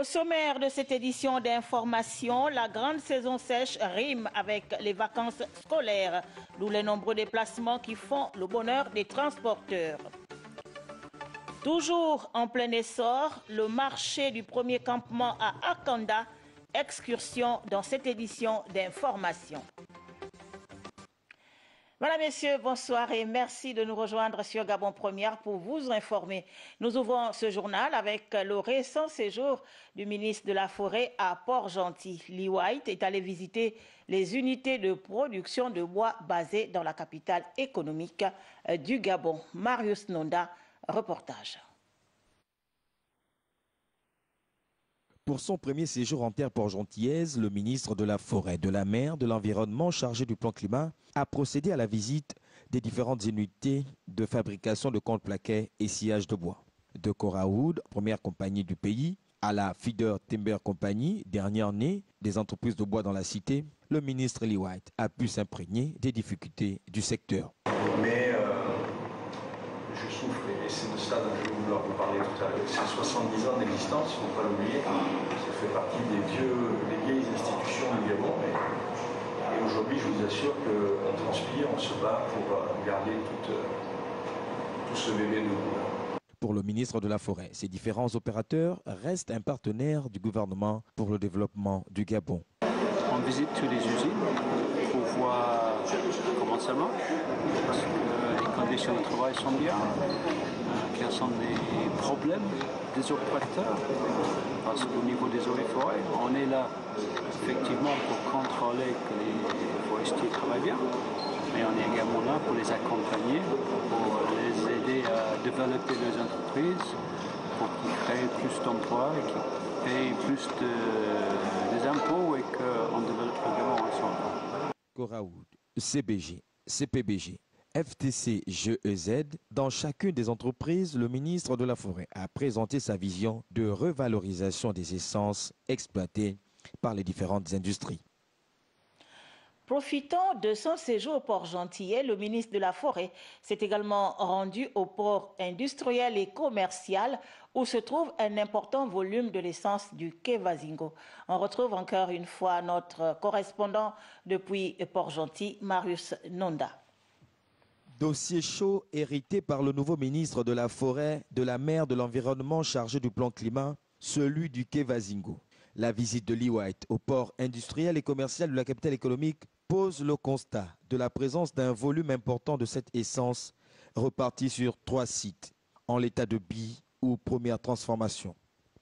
Au sommaire de cette édition d'information, la grande saison sèche rime avec les vacances scolaires, d'où les nombreux déplacements qui font le bonheur des transporteurs. Toujours en plein essor, le marché du premier campement à Akanda, excursion dans cette édition d'information. Voilà, messieurs, bonsoir et merci de nous rejoindre sur Gabon Première pour vous informer. Nous ouvrons ce journal avec le récent séjour du ministre de la Forêt à Port-Gentil. Lee White est allé visiter les unités de production de bois basées dans la capitale économique du Gabon. Marius Nonda, reportage. Pour son premier séjour en terre port-gentillaise, le ministre de la Forêt, de la Mer, de l'Environnement chargé du plan climat a procédé à la visite des différentes unités de fabrication de contreplaquets et sciage de bois. De Corawood, première compagnie du pays, à la Feeder Timber Company, dernière née des entreprises de bois dans la cité, le ministre Lee White a pu s'imprégner des difficultés du secteur. Mais je souffre, et c'est de ça dont je vais vouloir vous parler tout à l'heure. C'est 70 ans d'existence, il ne faut pas l'oublier. Ça fait partie des vieilles institutions du Gabon. Et aujourd'hui, je vous assure qu'on transpire, on se bat pour garder tout ce bébé nouveau. Pour le ministre de la Forêt, ces différents opérateurs restent un partenaire du gouvernement pour le développement du Gabon. On visite toutes les usines pour voir comment ça marche, parce que les conditions de travail sont bien, quels sont les problèmes des opérateurs, parce qu'au niveau des eaux et forêts, on est là effectivement pour contrôler que les forestiers travaillent bien, mais on est également là pour les accompagner, pour les aider à développer leurs entreprises, pour qu'ils créent plus d'emplois et qu'ils payent plus des impôts et qu'on développe le Gabon ensemble. Corawood, CBG, CPBG, FTC, GEZ, dans chacune des entreprises, le ministre de la Forêt a présenté sa vision de revalorisation des essences exploitées par les différentes industries. Profitant de son séjour au port Gentillet, le ministre de la Forêt s'est également rendu au port industriel et commercial où se trouve un important volume de l'essence du quai Vazingo. On retrouve encore une fois notre correspondant depuis Port-Gentil, Marius Nonda. Dossier chaud hérité par le nouveau ministre de la Forêt, de la Mer, de l'Environnement chargé du plan climat, celui du quai Vazingo. La visite de Lee White au port industriel et commercial de la capitale économique pose le constat de la présence d'un volume important de cette essence reparti sur 3 sites, en l'état de billes ou première transformation.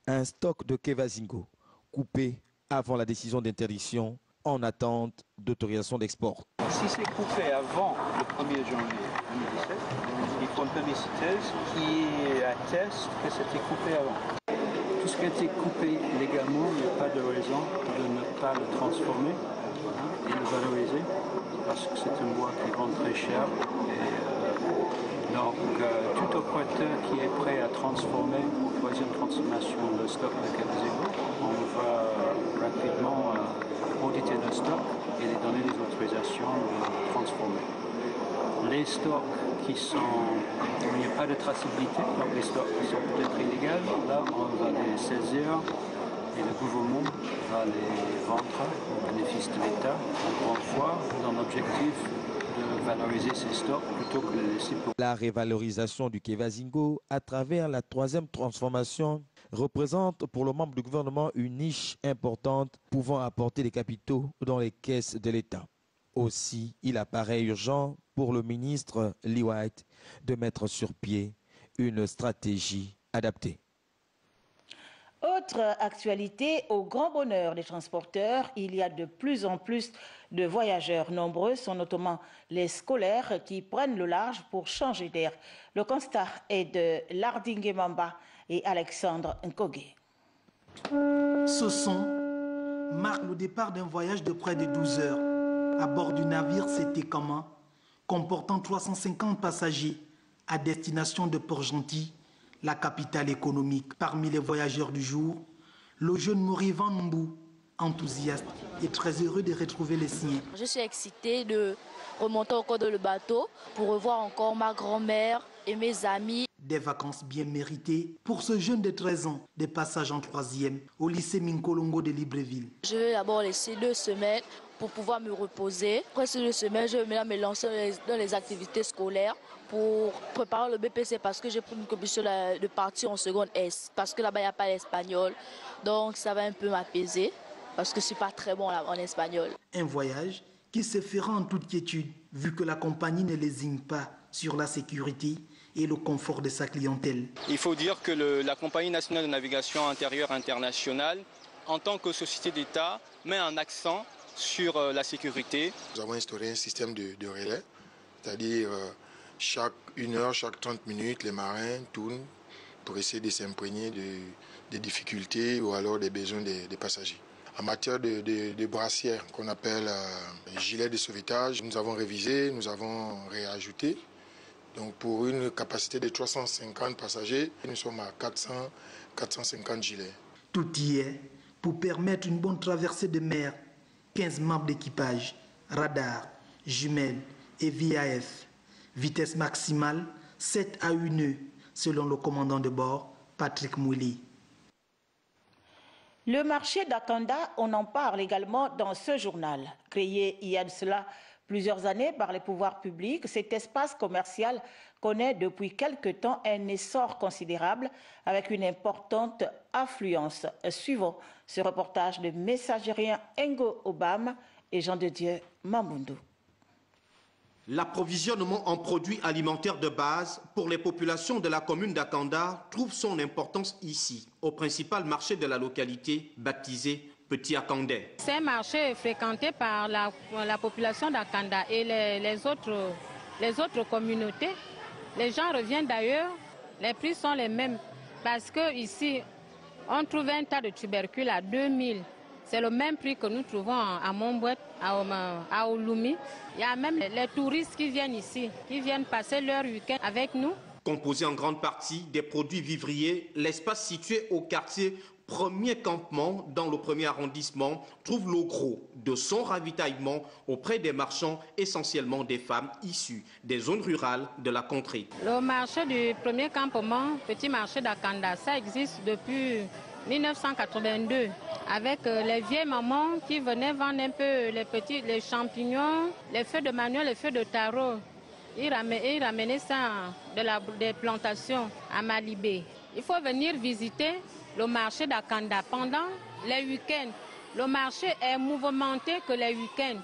Un stock de quai Vazingo coupé avant la décision d'interdiction en attente d'autorisation d'export. Si c'est coupé avant le 1er janvier 2017, il faut une publiciteuse qui atteste que c'était coupé avant. Tout ce qui a été coupé légalement, il n'y a pas de raison de ne pas le transformer et le valoriser, parce que c'est un bois qui vend très cher. Donc, tout opérateur qui est prêt à transformer pour troisième transformation le stock de Vazingo, on va rapidement auditer le stock et lui donner des autorisations de transformer. Les stocks qui sont, il n'y a pas de traçabilité, donc les stocks qui sont peut-être illégaux, là on va les saisir et le gouvernement va les vendre au bénéfice de l'État, encore une fois, dans l'objectif de valoriser ces stocks plutôt que de les laisser pour... La révalorisation du quai Vazingo à travers la 3e transformation représente pour le membre du gouvernement une niche importante pouvant apporter des capitaux dans les caisses de l'État. Aussi, il apparaît urgent pour le ministre Lee White de mettre sur pied une stratégie adaptée. Autre actualité, au grand bonheur des transporteurs, il y a de plus en plus de voyageurs. Nombreux sont notamment les scolaires qui prennent le large pour changer d'air. Le constat est de Lardingue Mamba et Alexandre Nkogé. Ce son marque le départ d'un voyage de près de 12 heures à bord du navire Sétékama, comportant 350 passagers à destination de Port-Gentil, la capitale économique. Parmi les voyageurs du jour, le jeune Morivan Mbou, enthousiaste et très heureux de retrouver les siens. Je suis excitée de remonter encore dans le bateau pour revoir encore ma grand-mère et mes amis. Des vacances bien méritées pour ce jeune de 13 ans, des passages en 3e au lycée Minkolongo de Libreville. Je vais d'abord laisser 2 semaines pour pouvoir me reposer. Après ces 2 semaines, je vais maintenant me lancer dans les activités scolaires pour préparer le BPC parce que j'ai pris une commission de partir en seconde S parce que là-bas il n'y a pas l'espagnol. Donc ça va un peu m'apaiser parce que je ne suis pas très bon en espagnol. Un voyage qui se fera en toute quiétude vu que la compagnie ne lésigne pas sur la sécurité et le confort de sa clientèle. Il faut dire que la Compagnie nationale de navigation intérieure internationale, en tant que société d'État, met un accent sur la sécurité. Nous avons instauré un système de relais, c'est-à-dire chaque 1 heure, chaque 30 minutes, les marins tournent pour essayer de s'imprégner des difficultés ou alors des besoins des passagers. En matière de brassière qu'on appelle gilet de sauvetage, nous avons révisé, nous avons réajouté. Donc pour une capacité de 350 passagers, nous sommes à 450 gilets. Tout y est pour permettre une bonne traversée de mer. 15 membres d'équipage, radar, jumelles et VAF. Vitesse maximale 7 à 1 nœud, selon le commandant de bord, Patrick Mouili. Le marché d'Akanda, on en parle également dans ce journal. Créé il y a de cela plusieurs années par les pouvoirs publics, cet espace commercial connaît depuis quelque temps un essor considérable avec une importante affluence. Suivons ce reportage de messagérien Ngo Obama et Jean de Dieu Mamboundou. L'approvisionnement en produits alimentaires de base pour les populations de la commune d'Akanda trouve son importance ici, au principal marché de la localité baptisé Petit Akandais. C'est un marché fréquenté par la population d'Akanda et les autres communautés. Les gens reviennent d'ailleurs, les prix sont les mêmes parce qu'ici, on trouve un tas de tubercules à 2000. C'est le même prix que nous trouvons à Montbouette, à Ouloumi. Il y a même les touristes qui viennent ici, qui viennent passer leur week-end avec nous. Composé en grande partie des produits vivriers, l'espace situé au quartier Premier Campement dans le 1er arrondissement trouve le gros de son ravitaillement auprès des marchands, essentiellement des femmes issues des zones rurales de la contrée. Le marché du Premier Campement, petit marché d'Akanda, ça existe depuis 1982, avec les vieilles mamans qui venaient vendre un peu les champignons, les feuilles de manioc, les feuilles de taro. Ils ramenaient ça des plantations à Malibé. Il faut venir visiter le marché d'Akanda pendant les week-ends. Le marché est mouvementé que les week-ends.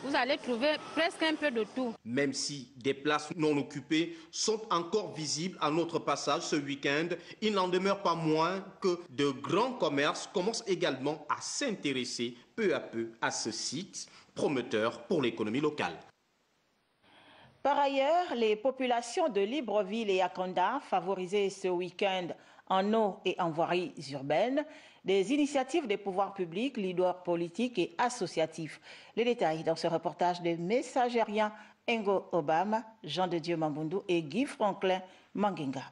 Vous allez trouver presque un peu de tout. Même si des places non occupées sont encore visibles à notre passage ce week-end, il n'en demeure pas moins que de grands commerces commencent également à s'intéresser peu à peu à ce site prometteur pour l'économie locale. Par ailleurs, les populations de Libreville et Akanda, favorisées ce week-end en eau et en voiries urbaines, des initiatives des pouvoirs publics, leaders politiques et associatifs. Les détails dans ce reportage de messagérien Ngo Obama, Jean de Dieu Mamboundou et Guy Franklin Mangenga.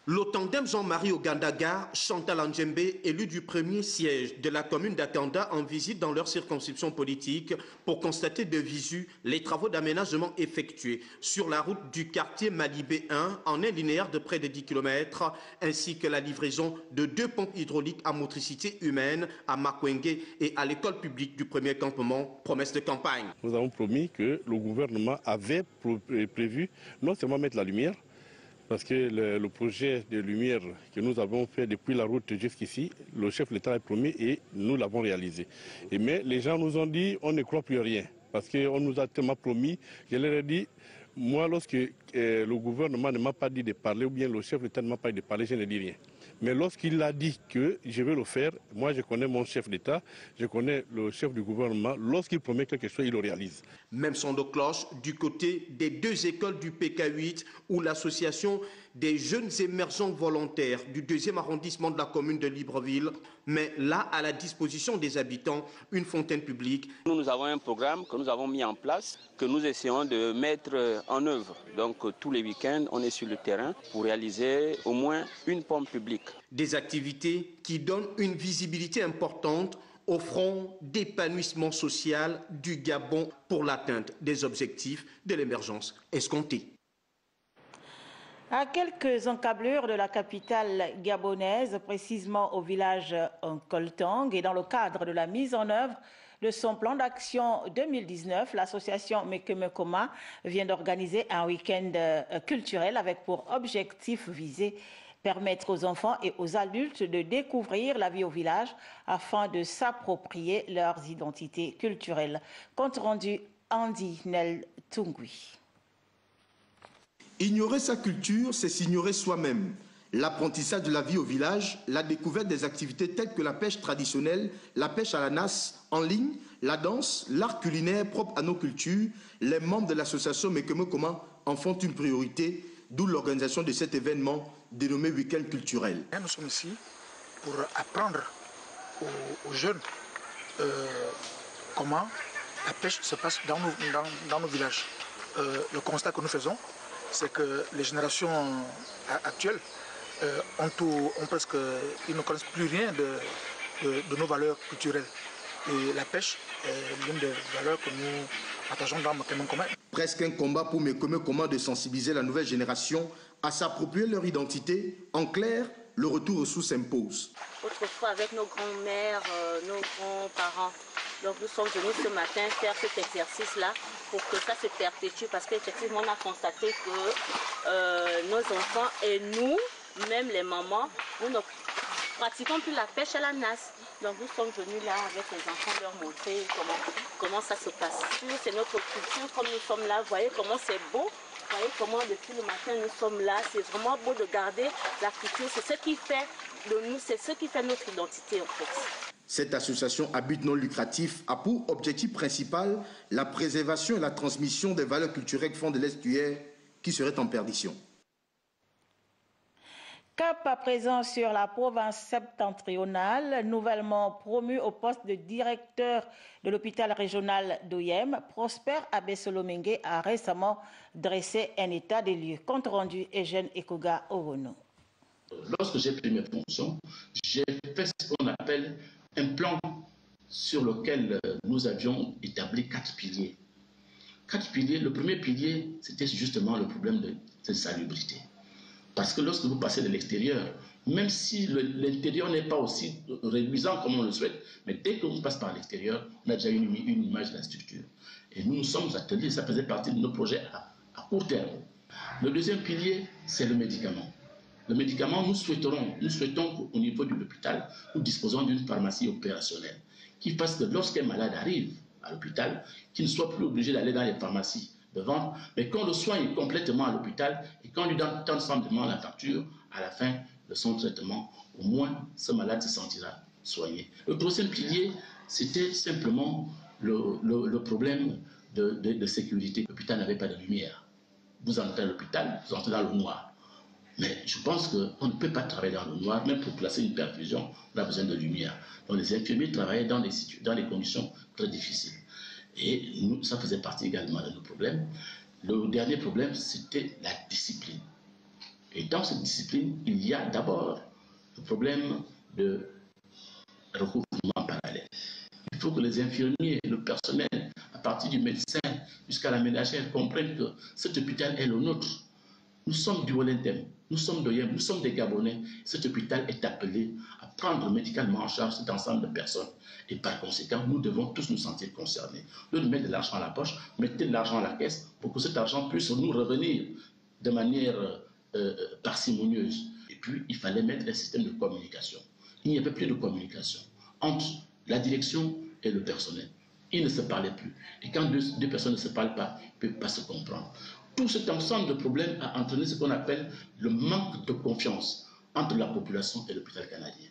Le tandem Jean-Marie Ogandaga, Chantal Anjembe, élu du premier siège de la commune d'Akanda en visite dans leur circonscription politique pour constater de visu les travaux d'aménagement effectués sur la route du quartier Malibé 1 en un linéaire de près de 10 km, ainsi que la livraison de 2 pompes hydrauliques à motricité humaine à Makwenge et à l'école publique du premier campement, promesse de campagne. Nous avons promis que le gouvernement avait prévu non seulement mettre la lumière, parce que le projet de lumière que nous avons fait depuis la route jusqu'ici, le chef de l'État a promis et nous l'avons réalisé. Mais les gens nous ont dit on ne croit plus rien, parce qu'on nous a tellement promis. Je leur ai dit, moi lorsque le gouvernement ne m'a pas dit de parler, ou bien le chef de l'État ne m'a pas dit de parler, je ne dis rien. Mais lorsqu'il a dit que je vais le faire, moi je connais mon chef d'État, je connais le chef du gouvernement, lorsqu'il promet quelque chose, il le réalise. Même son de cloche du côté des 2 écoles du PK8 où l'association des jeunes émergents volontaires du 2e arrondissement de la commune de Libreville met là à la disposition des habitants une fontaine publique. Nous avons un programme que nous avons mis en place, que nous essayons de mettre en œuvre. Donc tous les week-ends, on est sur le terrain pour réaliser au moins une pompe publique. Des activités qui donnent une visibilité importante au front d'épanouissement social du Gabon pour l'atteinte des objectifs de l'émergence escomptée. À quelques encablures de la capitale gabonaise, précisément au village Nkoltang, et dans le cadre de la mise en œuvre de son plan d'action 2019, l'association Mekemekoma vient d'organiser un week-end culturel avec pour objectif visé permettre aux enfants et aux adultes de découvrir la vie au village afin de s'approprier leurs identités culturelles. Compte rendu Andy Nel Tungui. Ignorer sa culture, c'est s'ignorer soi-même. L'apprentissage de la vie au village, la découverte des activités telles que la pêche traditionnelle, la pêche à la nasse en ligne, la danse, l'art culinaire propre à nos cultures, les membres de l'association Mekemekoma en font une priorité, d'où l'organisation de cet événement dénommé Week-end culturel. Nous sommes ici pour apprendre aux jeunes comment la pêche se passe dans nos villages. Le constat que nous faisons, c'est que les générations actuelles ils ne connaissent plus rien de nos valeurs culturelles. Et la pêche est l'une des valeurs que nous partageons dans Mekemekoma. Presque un combat pour Mekemekoma de sensibiliser la nouvelle génération à s'approprier leur identité. En clair, le retour aux sources s'impose. Autrefois, avec nos grands-mères, nos grands-parents, donc nous sommes venus ce matin faire cet exercice-là pour que ça se perpétue, parce qu'effectivement on a constaté que nos enfants et nous, même les mamans, nous ne pratiquons plus la pêche à la nasse. Donc nous sommes venus là avec les enfants leur montrer comment ça se passe. C'est notre culture, comme nous sommes là, vous voyez comment c'est beau. Vous voyez comment depuis le matin nous sommes là, c'est vraiment beau de garder la culture, c'est ce qui fait de nous, c'est ce qui fait notre identité en fait. Cette association à but non lucratif a pour objectif principal la préservation et la transmission des valeurs culturelles fonds de l'estuaire qui seraient en perdition. Cap à présent sur la province septentrionale, nouvellement promu au poste de directeur de l'hôpital régional d'Oyem, Prosper Abesolomengue a récemment dressé un état des lieux. Compte rendu Eugène Ekoga Orono. Lorsque j'ai pris mes fonctions, j'ai fait ce qu'on appelle un plan sur lequel nous avions établi 4 piliers. 4 piliers, le premier pilier, c'était justement le problème de salubrité. Parce que lorsque vous passez de l'extérieur, même si l'intérieur n'est pas aussi réduisant comme on le souhaite, mais dès que vous passez par l'extérieur, on a déjà une image de la structure. Et nous nous sommes attelés, ça faisait partie de nos projets à court terme. Le deuxième pilier, c'est le médicament. Le médicament, nous souhaitons qu'au niveau de l'hôpital, nous disposons d'une pharmacie opérationnelle qui fasse que lorsqu'un malade arrive à l'hôpital, qu'il ne soit plus obligé d'aller dans les pharmacies de vente, mais qu'on le soigne complètement à l'hôpital et qu'on lui donne tant simplement la facture à la fin de son traitement, au moins ce malade se sentira soigné. Le troisième pilier, c'était simplement le problème de sécurité. L'hôpital n'avait pas de lumière. Vous entrez à l'hôpital, vous entrez dans le noir. Mais je pense qu'on ne peut pas travailler dans le noir, même pour placer une perfusion, on a besoin de lumière. Donc les infirmiers travaillaient dans des conditions très difficiles. Et nous, ça faisait partie également de nos problèmes. Le dernier problème, c'était la discipline. Et dans cette discipline, il y a d'abord le problème de recouvrement parallèle. Il faut que les infirmiers, le personnel, à partir du médecin jusqu'à la ménagère, comprennent que cet hôpital est le nôtre. Nous sommes du Wolendem, nous sommes d'Oyem, nous sommes des Gabonais. Cet hôpital est appelé à prendre médicalement en charge cet ensemble de personnes. Et par conséquent, nous devons tous nous sentir concernés. Nous de mettre de l'argent à la poche, mettez de l'argent à la caisse pour que cet argent puisse nous revenir de manière parcimonieuse. Et puis, il fallait mettre un système de communication. Il n'y avait plus de communication entre la direction et le personnel. Ils ne se parlaient plus. Et quand deux personnes ne se parlent pas, ils ne peuvent pas se comprendre. Tout cet ensemble de problèmes a entraîné ce qu'on appelle le manque de confiance entre la population et l'hôpital canadien.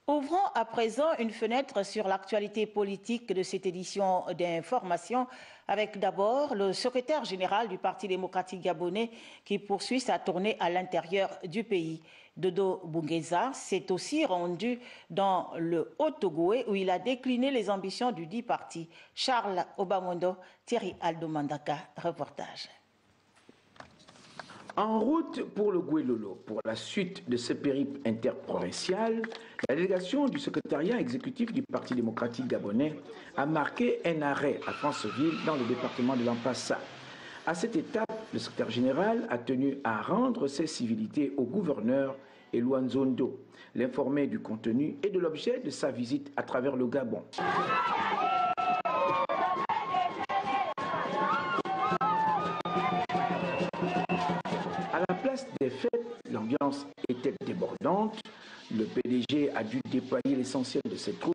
Ouvrons à présent une fenêtre sur l'actualité politique de cette édition d'information avec d'abord le secrétaire général du Parti démocratique gabonais qui poursuit sa tournée à l'intérieur du pays. Dodo Bungeza s'est aussi rendu dans le Haut-Togoé où il a décliné les ambitions du dit parti. Charles Obamondo, Thierry Aldo Mandaka, reportage. En route pour le Guélolo, pour la suite de ce périple interprovincial, la délégation du secrétariat exécutif du Parti démocratique gabonais a marqué un arrêt à Franceville dans le département de l'Ampassa. À cette étape, le secrétaire général a tenu à rendre ses civilités au gouverneur Elouan Zondo, l'informer du contenu et de l'objet de sa visite à travers le Gabon. À la place des fêtes, l'ambiance était débordante. Le PDG a dû déployer l'essentiel de ses troupes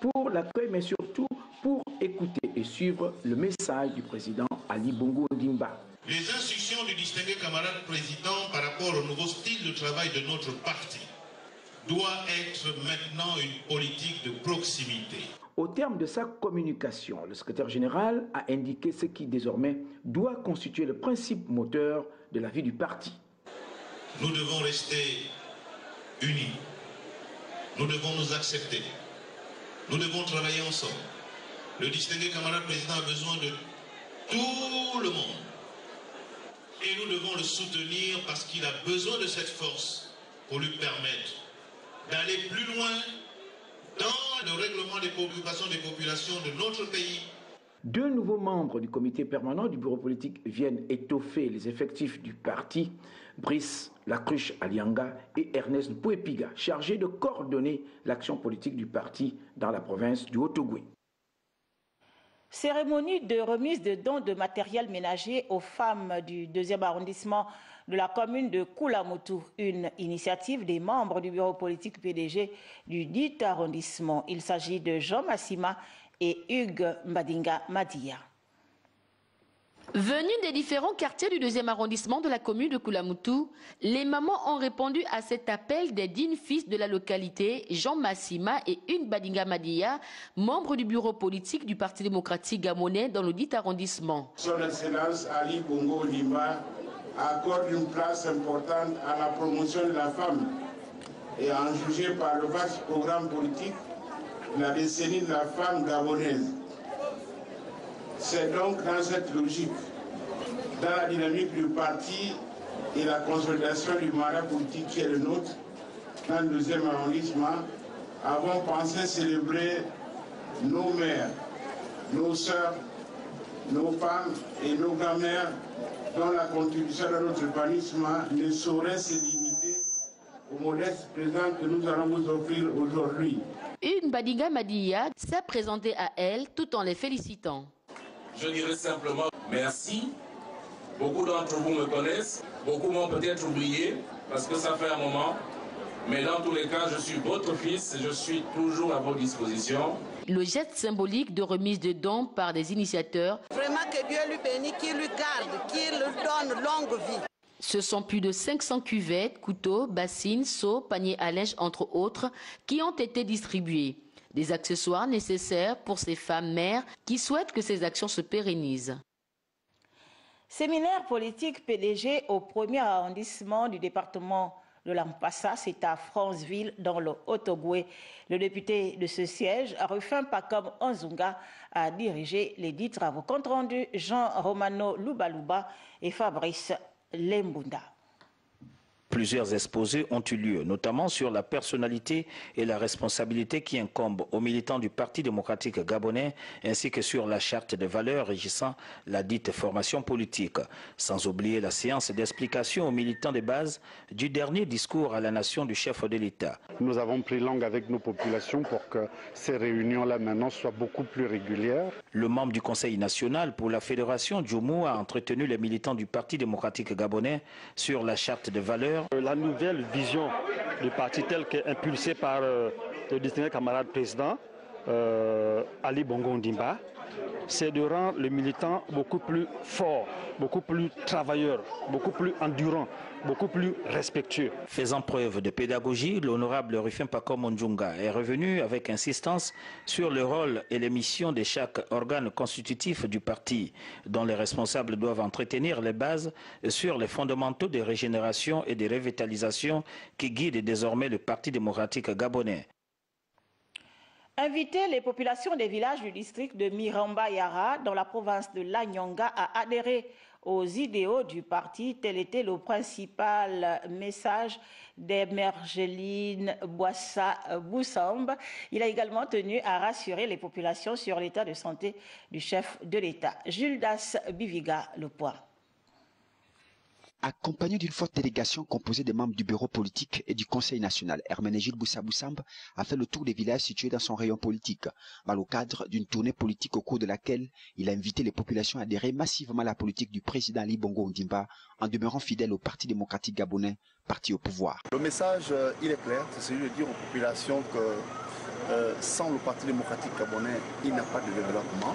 pour l'accueil, mais surtout pour écouter et suivre le message du président Ali Bongo Ondimba. Les instructions du distingué camarade président par rapport au nouveau style de travail de notre parti doit être maintenant une politique de proximité. Au terme de sa communication, le secrétaire général a indiqué ce qui désormais doit constituer le principe moteur de la vie du parti. Nous devons rester unis. Nous devons nous accepter. Nous devons travailler ensemble. Le distingué camarade président a besoin de tout le monde. Et nous devons le soutenir parce qu'il a besoin de cette force pour lui permettre d'aller plus loin dans le règlement des préoccupations des populations de notre pays. 2 nouveaux membres du comité permanent du bureau politique viennent étoffer les effectifs du parti, Brice Lacruche Alianga et Ernest Pouepiga, chargés de coordonner l'action politique du parti dans la province du Haut-Ogooué. Cérémonie de remise de dons de matériel ménager aux femmes du 2e arrondissement de la commune de Koulamoutou, une initiative des membres du bureau politique PDG du dit arrondissement. Il s'agit de Jean Massima et Hugues Mbadinga Madia. Venus des différents quartiers du 2e arrondissement de la commune de Koulamoutou, les mamans ont répondu à cet appel des dignes fils de la localité, Jean Massima et Hugues Mbadinga Madia, membres du bureau politique du Parti démocratique gabonais dans le dit arrondissement. Son Excellence Ali Bongo Ondimba accorde une place importante à la promotion de la femme et en juger par le vaste programme politique la décennie de la femme gabonaise. C'est donc dans cette logique, dans la dynamique du parti et la consolidation du mandat politique qui est le nôtre, dans le 2e arrondissement, avons pensé célébrer nos mères, nos sœurs, nos femmes et nos grand-mères dont la contribution à notre urbanisme ne saurait se limiter au modeste présent que nous allons vous offrir aujourd'hui. Hugues Mbadinga Madia s'est présenté à elle tout en les félicitant. Je dirais simplement merci. Beaucoup d'entre vous me connaissent, beaucoup m'ont peut-être oublié parce que ça fait un moment. Mais dans tous les cas, je suis votre fils et je suis toujours à votre disposition. Le geste symbolique de remise de dons par des initiateurs. Vraiment que Dieu lui bénisse, qu'il lui garde, qu'il lui donne longue vie. Ce sont plus de 500 cuvettes, couteaux, bassines, seaux, paniers à linge, entre autres, qui ont été distribués. Des accessoires nécessaires pour ces femmes mères qui souhaitent que ces actions se pérennisent. Séminaire politique PDG au 1er arrondissement du département de l'Ampassa, c'est à Franceville, dans le Haut-Ogooué. Le député de ce siège, Rufin Pacom Onzunga, a dirigé les dits travaux. Compte rendu Jean Romano Loubalouba et Fabrice Lembunda. Plusieurs exposés ont eu lieu, notamment sur la personnalité et la responsabilité qui incombent aux militants du Parti démocratique gabonais, ainsi que sur la charte de valeurs régissant la dite formation politique. Sans oublier la séance d'explication aux militants de base du dernier discours à la nation du chef de l'État. Nous avons pris langue avec nos populations pour que ces réunions-là maintenant soient beaucoup plus régulières. Le membre du Conseil national pour la Fédération Djoumou a entretenu les militants du Parti démocratique gabonais sur la charte de valeurs. La nouvelle vision du parti telle qu'impulsée par le distingué camarade président Ali Bongo Ondimba, c'est de rendre le militant beaucoup plus fort, beaucoup plus travailleur, beaucoup plus endurant, beaucoup plus respectueux. Faisant preuve de pédagogie, l'honorable Rufin Pacom Onzunga est revenu avec insistance sur le rôle et les missions de chaque organe constitutif du parti, dont les responsables doivent entretenir les bases sur les fondamentaux de régénération et de revitalisation qui guident désormais le Parti démocratique gabonais. Inviter les populations des villages du district de Miramba-Yara, dans la province de Lanyonga, à adhérer aux idéaux du parti. Tel était le principal message d'Emergeline Boussambe. Il a également tenu à rassurer les populations sur l'état de santé du chef de l'État. Gildas Biviga, le point. Accompagné d'une forte délégation composée des membres du bureau politique et du Conseil national, Hermenegilde Boussambe a fait le tour des villages situés dans son rayon politique, dans le cadre d'une tournée politique au cours de laquelle il a invité les populations à adhérer massivement à la politique du président Ali Bongo Ondimba en demeurant fidèle au Parti démocratique gabonais, parti au pouvoir. Le message, il est clair, c'est celui de dire aux populations que sans le Parti démocratique gabonais, il n'y a pas de développement.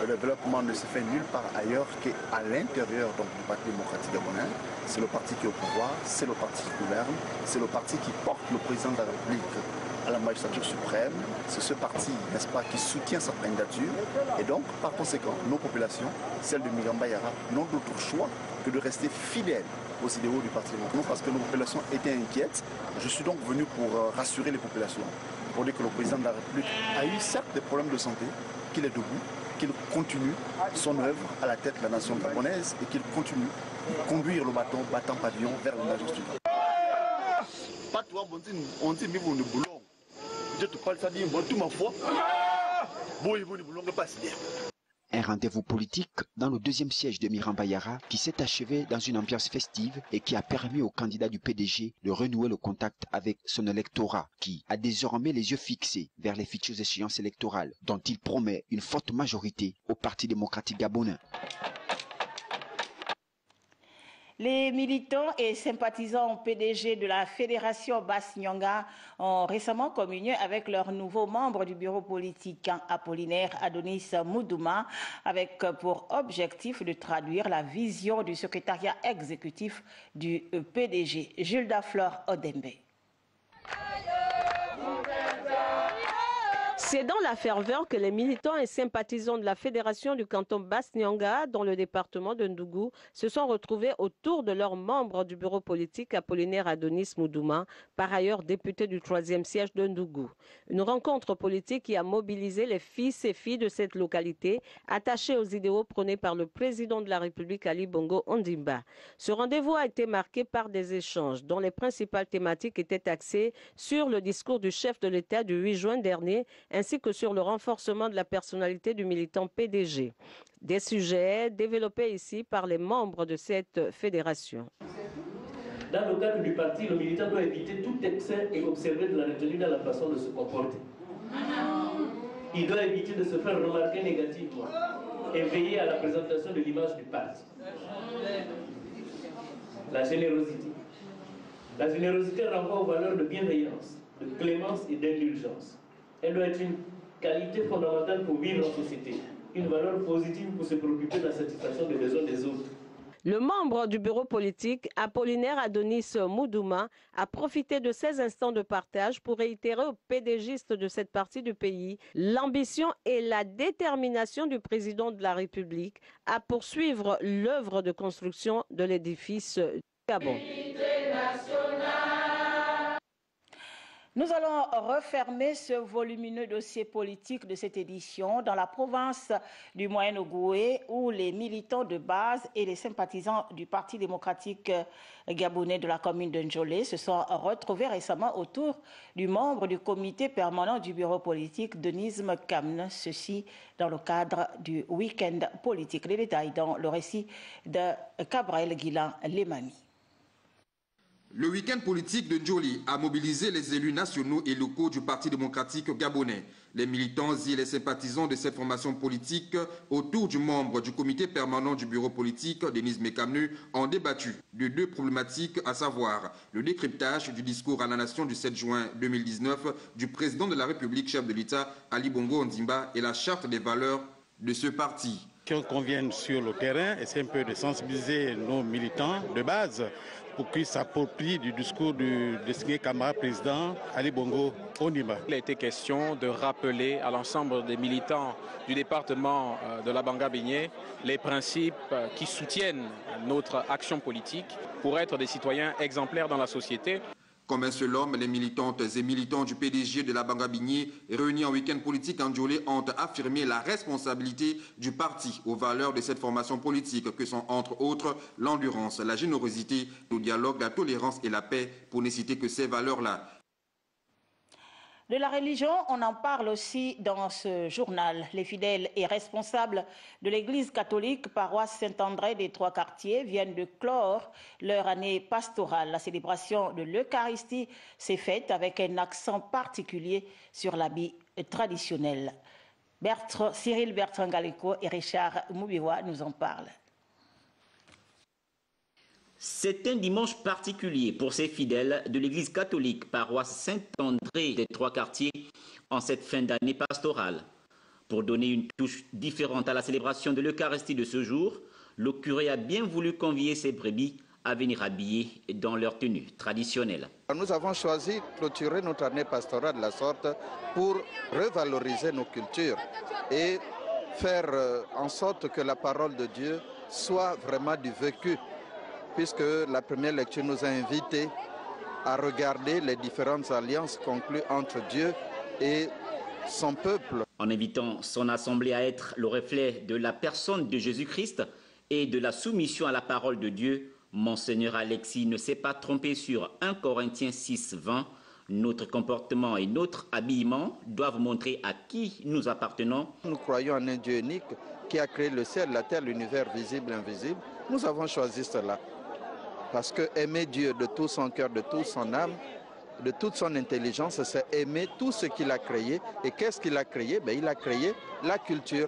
Le développement ne se fait nulle part ailleurs qu'à l'intérieur du Parti démocratique gabonais. C'est le parti qui est au pouvoir, c'est le parti qui gouverne, c'est le parti qui porte le président de la République à la magistrature suprême. C'est ce parti, n'est-ce pas, qui soutient sa candidature. Et donc, par conséquent, nos populations, celles de Miramba Yara, n'ont d'autre choix que de rester fidèles aux idéaux du Parti démocratique. Parce que nos populations étaient inquiètes. Je suis donc venu pour rassurer les populations, pour dire que le président de la République a eu certes des problèmes de santé, qu'il est debout, qu'il continue son œuvre à la tête de la nation gabonaise et qu'il continue de conduire le battant pavillon vers le majesté. Pas toi, on dit, mais vous ne boulons. Je te parle, ça dit, moi, tout ma foi. Vous ne boulons pas si bien. Un rendez-vous politique dans le deuxième siège de Miramba Yara qui s'est achevé dans une ambiance festive et qui a permis au candidat du PDG de renouer le contact avec son électorat qui a désormais les yeux fixés vers les futures échéances électorales dont il promet une forte majorité au Parti démocratique gabonais. Les militants et sympathisants PDG de la Fédération Basse-Nyanga ont récemment communié avec leur nouveau membre du bureau politique, Apollinaire Adonis Moudouma, avec pour objectif de traduire la vision du secrétariat exécutif du PDG, Gilda Flore Odembe. C'est dans la ferveur que les militants et sympathisants de la Fédération du canton Basse-Nyanga, dans le département de Ndougou, se sont retrouvés autour de leur membre du bureau politique Apollinaire Adonis Moudouma, par ailleurs député du 3e siège de Ndougou. Une rencontre politique qui a mobilisé les fils et filles de cette localité, attachés aux idéaux prônés par le président de la République Ali Bongo Ondimba. Ce rendez-vous a été marqué par des échanges dont les principales thématiques étaient axées sur le discours du chef de l'État du 8 juin dernier, ainsi que sur le renforcement de la personnalité du militant PDG. Des sujets développés ici par les membres de cette fédération. Dans le cadre du parti, le militant doit éviter tout excès et observer de la retenue dans la façon de se comporter. Il doit éviter de se faire remarquer négativement et veiller à la présentation de l'image du parti. La générosité. La générosité renvoie aux valeurs de bienveillance, de clémence et d'indulgence. Elle doit être une qualité fondamentale pour vivre en société, une valeur positive pour se préoccuper de la satisfaction des besoins des autres. Le membre du bureau politique, Apollinaire Adonis Moudouma, a profité de ces instants de partage pour réitérer aux PDGistes de cette partie du pays l'ambition et la détermination du président de la République à poursuivre l'œuvre de construction de l'édifice du Gabon. Nous allons refermer ce volumineux dossier politique de cette édition dans la province du Moyen-Ogoué où les militants de base et les sympathisants du Parti démocratique gabonais de la commune de Njolé se sont retrouvés récemment autour du membre du comité permanent du bureau politique, Denise Mkamne, ceci dans le cadre du week-end politique. Les détails dans le récit de Cabrel Guilan-Lemami. Le week-end politique de Njolé a mobilisé les élus nationaux et locaux du Parti démocratique gabonais. Les militants et les sympathisants de cette formation politique autour du membre du comité permanent du bureau politique, Denise Mkamne, ont débattu de deux problématiques, à savoir le décryptage du discours à la nation du 7 juin 2019 du président de la République, chef de l'État, Ali Bongo Ondimba, et la charte des valeurs de ce parti. Qu'on vienne sur le terrain, et c'est un peu de sensibiliser nos militants de base pour qu'ils s'approprient du discours du désigné camarade président Ali Bongo Ondimba. Il a été question de rappeler à l'ensemble des militants du département de la Banga-Bénié les principes qui soutiennent notre action politique pour être des citoyens exemplaires dans la société. Comme un seul homme, les militantes et militants du PDG de la Bangabigné, réunis en week-end politique en Djolé, ont affirmé la responsabilité du parti aux valeurs de cette formation politique que sont entre autres l'endurance, la générosité, le dialogue, la tolérance et la paix, pour ne citer que ces valeurs-là. De la religion, on en parle aussi dans ce journal. Les fidèles et responsables de l'église catholique paroisse Saint-André des Trois-Quartiers viennent de clore leur année pastorale. La célébration de l'Eucharistie s'est faite avec un accent particulier sur l'habit traditionnel. Cyril Bertrand Gallico et Richard Moubiwa nous en parlent. C'est un dimanche particulier pour ces fidèles de l'église catholique paroisse Saint-André des Trois-Quartiers en cette fin d'année pastorale. Pour donner une touche différente à la célébration de l'Eucharistie de ce jour, le curé a bien voulu convier ses brebis à venir habiller dans leur tenue traditionnelle. Nous avons choisi de clôturer notre année pastorale de la sorte pour revaloriser nos cultures et faire en sorte que la parole de Dieu soit vraiment du vécu, puisque la première lecture nous a invités à regarder les différentes alliances conclues entre Dieu et son peuple. En invitant son assemblée à être le reflet de la personne de Jésus-Christ et de la soumission à la parole de Dieu, Monseigneur Alexis ne s'est pas trompé sur 1 Corinthiens 6, 20. Notre comportement et notre habillement doivent montrer à qui nous appartenons. Nous croyons en un Dieu unique qui a créé le ciel, la terre, l'univers visible et invisible. Nous avons choisi cela. Parce que aimer Dieu de tout son cœur, de toute son âme, de toute son intelligence, c'est aimer tout ce qu'il a créé. Et qu'est-ce qu'il a créé? Il a créé la culture.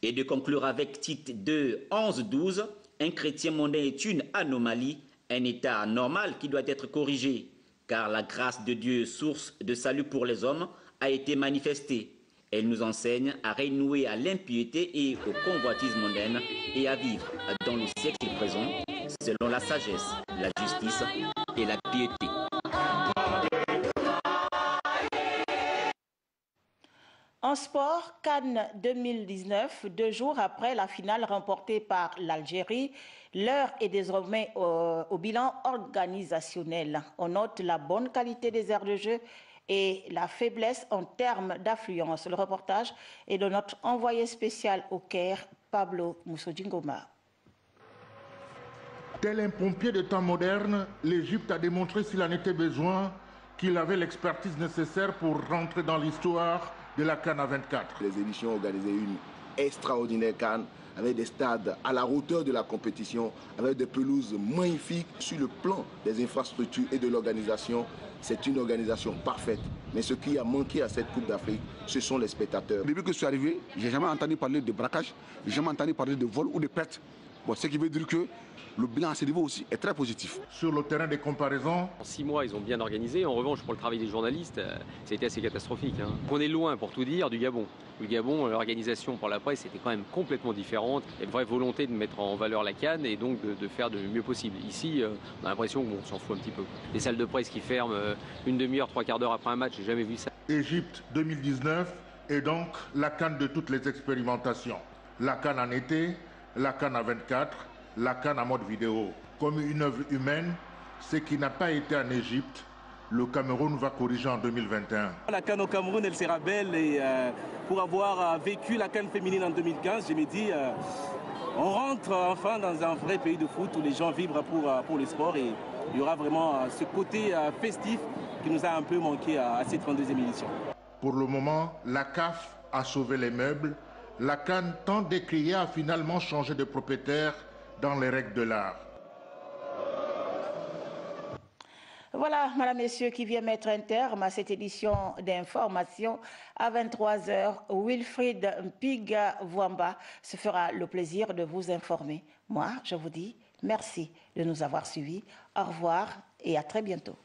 Et de conclure avec Tite 2, 11, 12, un chrétien mondain est une anomalie, un état anormal qui doit être corrigé, car la grâce de Dieu, source de salut pour les hommes, a été manifestée. Elle nous enseigne à renouer à l'impiété et au convoitisme mondaine et à vivre dans le siècle présent selon la sagesse, la justice et la piété. En sport, Cannes 2019, 2 jours après la finale remportée par l'Algérie, l'heure est désormais au bilan organisationnel. On note la bonne qualité des aires de jeu et la faiblesse en termes d'affluence. Le reportage est de notre envoyé spécial au Caire, Pablo Moussodjingoma. Tel un pompier de temps moderne, l'Égypte a démontré s'il en était besoin qu'il avait l'expertise nécessaire pour rentrer dans l'histoire de la CAN à 24. Les éditions ont organisé une extraordinaire CAN avec des stades à la hauteur de la compétition, avec des pelouses magnifiques. Sur le plan des infrastructures et de l'organisation, c'est une organisation parfaite. Mais ce qui a manqué à cette Coupe d'Afrique, ce sont les spectateurs. Depuis que je suis arrivé, je n'ai jamais entendu parler de braquage, je n'ai jamais entendu parler de vol ou de perte. Bon, ce qui veut dire que le bilan à ce niveau aussi est très positif. Sur le terrain des comparaisons, en 6 mois, ils ont bien organisé. En revanche, pour le travail des journalistes, ça a été assez catastrophique. On est loin, pour tout dire, du Gabon. Le Gabon, l'organisation pour la presse était quand même complètement différente. Il y a une vraie volonté de mettre en valeur la CAN et donc de faire du mieux possible. Ici, on a l'impression qu'on s'en fout un petit peu. Les salles de presse qui ferment une demi-heure, 3 quarts d'heure après un match, j'ai jamais vu ça. Égypte 2019 est donc la CAN de toutes les expérimentations. La CAN en été, la CAN à 24, la CAN en mode vidéo. Comme une œuvre humaine, ce qui n'a pas été en Égypte, le Cameroun va corriger en 2021. La CAN au Cameroun, elle sera belle et pour avoir vécu la CAN féminine en 2015, je me dis, on rentre enfin dans un vrai pays de foot où les gens vibrent pour le sport et il y aura vraiment ce côté festif qui nous a un peu manqué à cette 32e édition. Pour le moment, la CAF a sauvé les meubles. La CAN tant décriée a finalement changé de propriétaire dans les règles de l'art. Voilà, Madame, Messieurs, qui vient mettre un terme à cette édition d'information. À 23h, Wilfried Mpiga-Vwamba se fera le plaisir de vous informer. Moi, je vous dis merci de nous avoir suivis. Au revoir et à très bientôt.